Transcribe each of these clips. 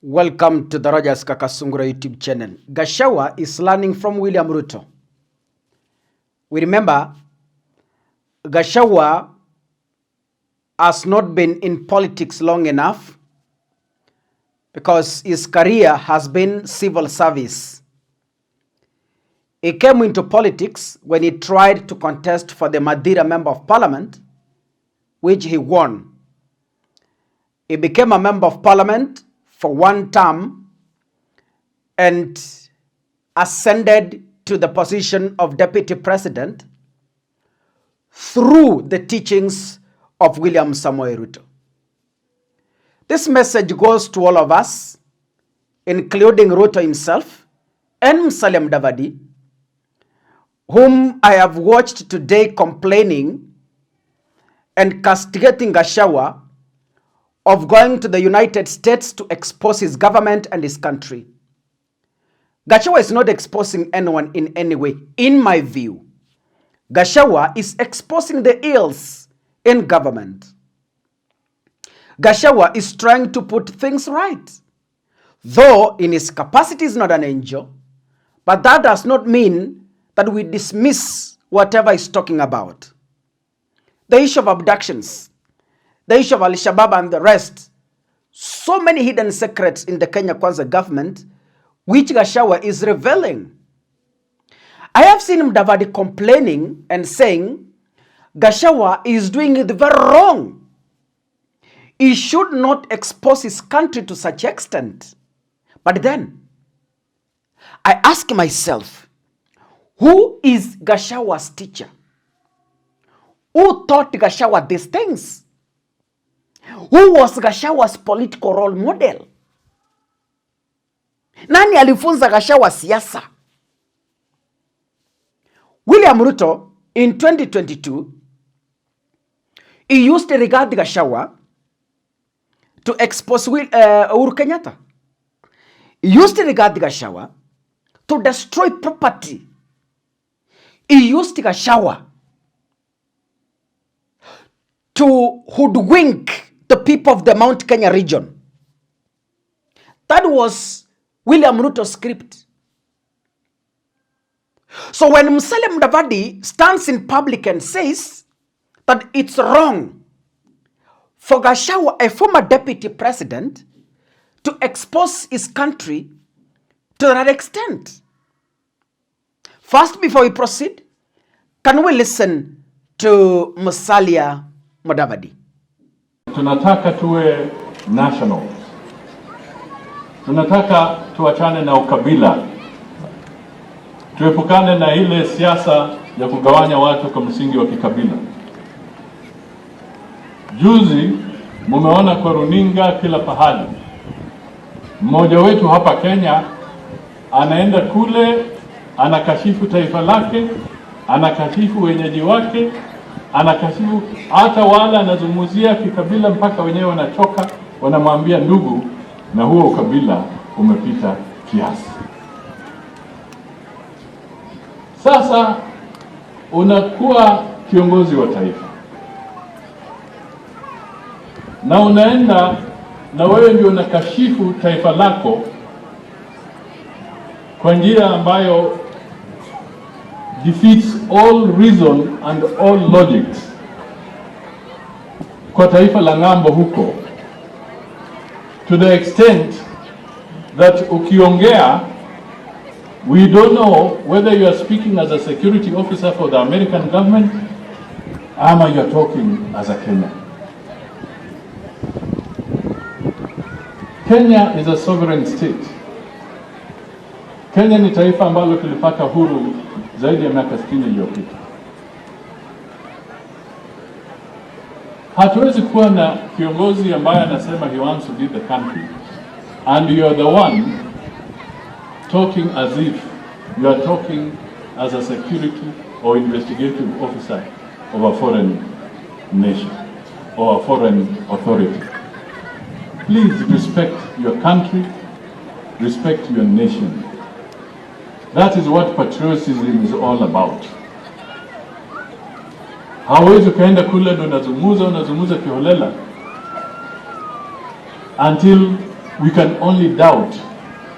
Welcome to the Rogers Kakasungura YouTube channel. Gashawa is learning from William Ruto. We remember Gashawa has not been in politics long enough because his career has been civil service. He came into politics when he tried to contest for the Madira Member of Parliament, which he won. He became a Member of Parliament for one term and ascended to the position of Deputy President through the teachings of William Samoei Ruto. This message goes to all of us, including Ruto himself and Mudavadi, whom I have watched today complaining and castigating Gashawa of going to the United States to expose his government and his country. Gashawa is not exposing anyone in any way. In my view, Gashawa is exposing the ills in government. Gashawa is trying to put things right. Though in his capacity is not an angel, but that does not mean that we dismiss whatever he's talking about. The issue of abductions, the issue of Al-Shabaab and the rest, so many hidden secrets in the Kenya Kwanza government, which Gashawa is revealing. I have seen Mudavadi complaining and saying Gashawa is doing it very wrong. He should not expose his country to such extent. But then, I ask myself, who is Gashawa's teacher? Who taught Gashawa these things? Who was Gashawa's political role model? Nani alifunza Gashawa siasa? William Ruto in 2022, he used to regard Gashawa to expose Uhuru Kenyatta. He used to regard Gashawa to destroy property. He used Gashawa to hoodwink the people of the Mount Kenya region. That was William Ruto's script. So when Mudavadi stands in public and says that it's wrong for Gashawa, a former deputy president, to expose his country to that extent. First, before we proceed, can we listen to Musalia Mudavadi? Tunataka tuwe nationals. Tunataka tuachane na ukabila. Tuepukane na ile siasa ya kugawanya watu kwa msingi wa kikabila. Juzi mumeona kwa runinga kila pahali, mmoja wetu hapa Kenya anaenda kule, anakashifu taifa lake, anakashifu wenyeji wake, anakashifu hata wala anazungumzia kikabila mpaka wenyewe wanachoka, wanamwambia ndugu, na huo ukabila umepita kiasi. Sasa unakuwa kiongozi wa taifa na unaenda na wewe ndio unakashifu taifa lako kwa njia ambayo defeats all reason and all logic kwa taifa la ng'ambo huko, to the extent that ukiongea, we don't know whether you are speaking as a security officer for the American government ama you are talking as a Kenyan. Kenya is a sovereign state. Kenya ni taifa ambalo kilipata huru zaidi ya miaka 60 iliyopita. Hatuwezi kuwa na kiongozi ambaye anasema he wants to lead the country and you are the one talking as if you are talking as a security or investigative officer of a foreign nation or a foreign authority. Please respect your country, respect your nation. That is what patriotism is all about. Hawezi ukaenda kule ndo unazungumza kiholela until we can only doubt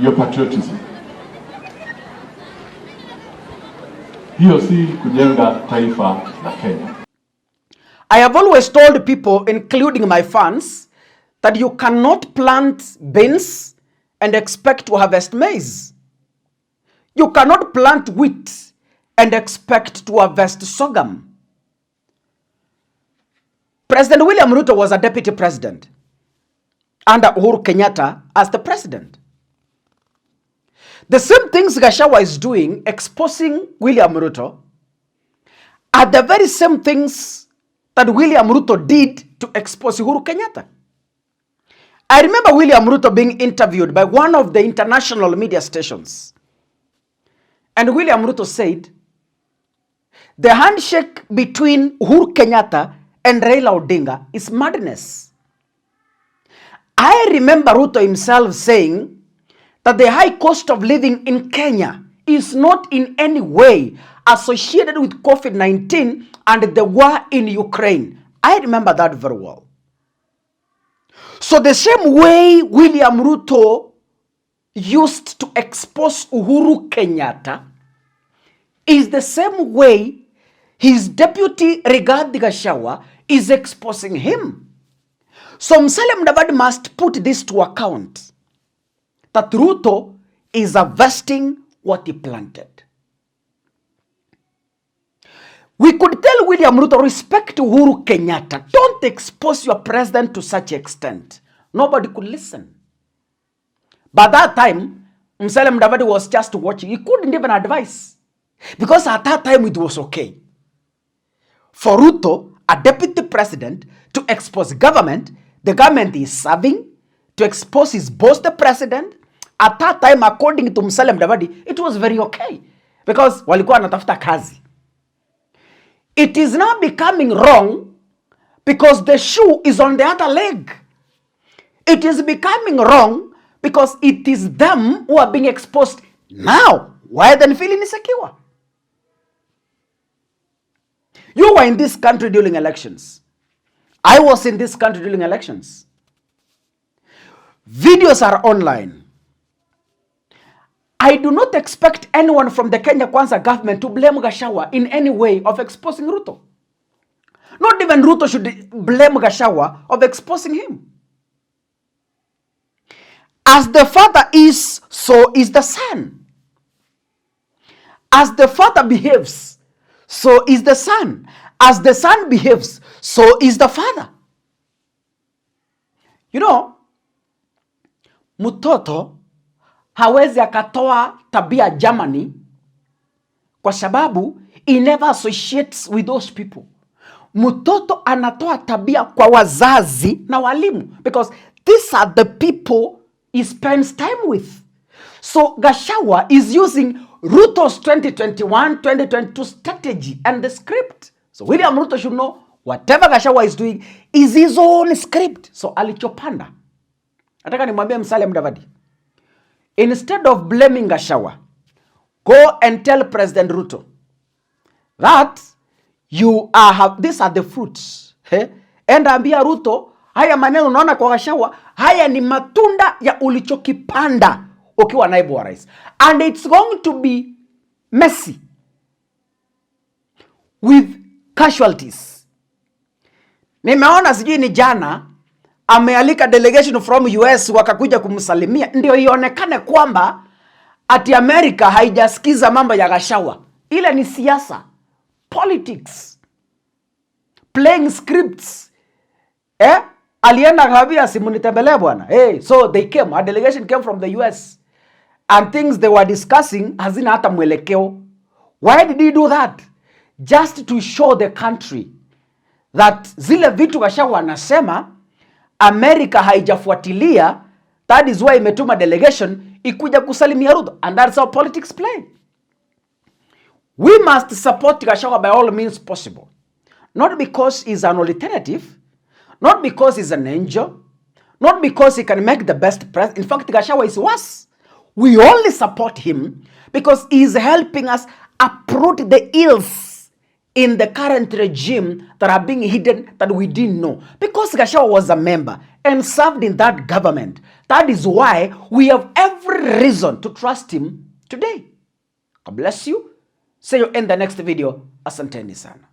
your patriotism. Hiyo si kujenga taifa la Kenya. I have always told people, including my fans, that you cannot plant beans and expect to harvest maize. You cannot plant wheat and expect to harvest sorghum. President William Ruto was a deputy president under Uhuru Kenyatta as the president. The same things Gashawa is doing, exposing William Ruto, are the very same things that William Ruto did to expose Uhuru Kenyatta. I remember William Ruto being interviewed by one of the international media stations. And William Ruto said, the handshake between Uhuru Kenyatta and Raila Odinga is madness. I remember Ruto himself saying that the high cost of living in Kenya is not in any way associated with COVID-19 and the war in Ukraine. I remember that very well. So the same way William Ruto used to expose Uhuru Kenyatta is the same way his deputy Rigathi Gashawa is exposing him. So Musalia Mudavadi must put this to account, that Ruto is harvesting what he planted. We could tell William Ruto, respect Uhuru Kenyatta. Don't expose your president to such extent. Nobody could listen. By that time, Musalia Mudavadi was just watching. He couldn't even advise. Because at that time, it was okay for Ruto, a deputy president, to expose government. The government is serving, to expose his boss, the president. At that time, according to Musalia Mudavadi, it was very okay. Because walikuwa wanatafuta kazi. It is now becoming wrong because the shoe is on the other leg. It is becoming wrong because it is them who are being exposed now. Why then feeling insecure? You were in this country during elections. I was in this country during elections. Videos are online. I do not expect anyone from the Kenya Kwanza government to blame Gashawa in any way of exposing Ruto. Not even Ruto should blame Gashawa of exposing him. As the father is, so is the son. As the father behaves, so is the son. As the son behaves, so is the father. You know, mtoto hawezi akatoa tabia Germany kwa sababu he never associates with those people. Mtoto anatoa tabia kwa wazazi na walimu because these are the people he spends time with. So Gashawa is using Ruto's 2021-2022 strategy and the script. So William Ruto should know whatever Gashawa is doing is his own script. So alichopanda. Nataka nimwambie Musalia Mudavadi, instead of blaming Gashawa, go and tell President Ruto that these are the fruits. Enda ambia Ruto, haya maneno unaona kwa Gashawa, haya ni matunda ya ulichokipanda ukiwa naibu wa rais. And it's going to be messy with casualties. Nimeona sijui ni jana amealika delegation from US wakakuja kumsalimia ndio ionekane kwamba ati America haijasikiza mambo ya Gashawa. Ile ni siasa, politics, playing scripts. Alienda kabia simunitembelee bwana. So they came, a delegation came from the US and things they were discussing hazina hata mwelekeo. Why did he do that? Just to show the country that zile vitu Gashawa anasema America haijafuatilia. That is why imetuma delegation ikuja kusalimia Ruto, and that's how politics play. We must support Gashawa by all means possible. Not because he's an alternative, not because he's an angel, not because he can make the best president. In fact, Gashawa is worse. We only support him because he's helping us uproot the ills in the current regime that are being hidden that we didn't know. Because Gashawa was a member, and served in that government. That is why we have every reason to trust him today. God bless you. See you in the next video. Asanteni sana.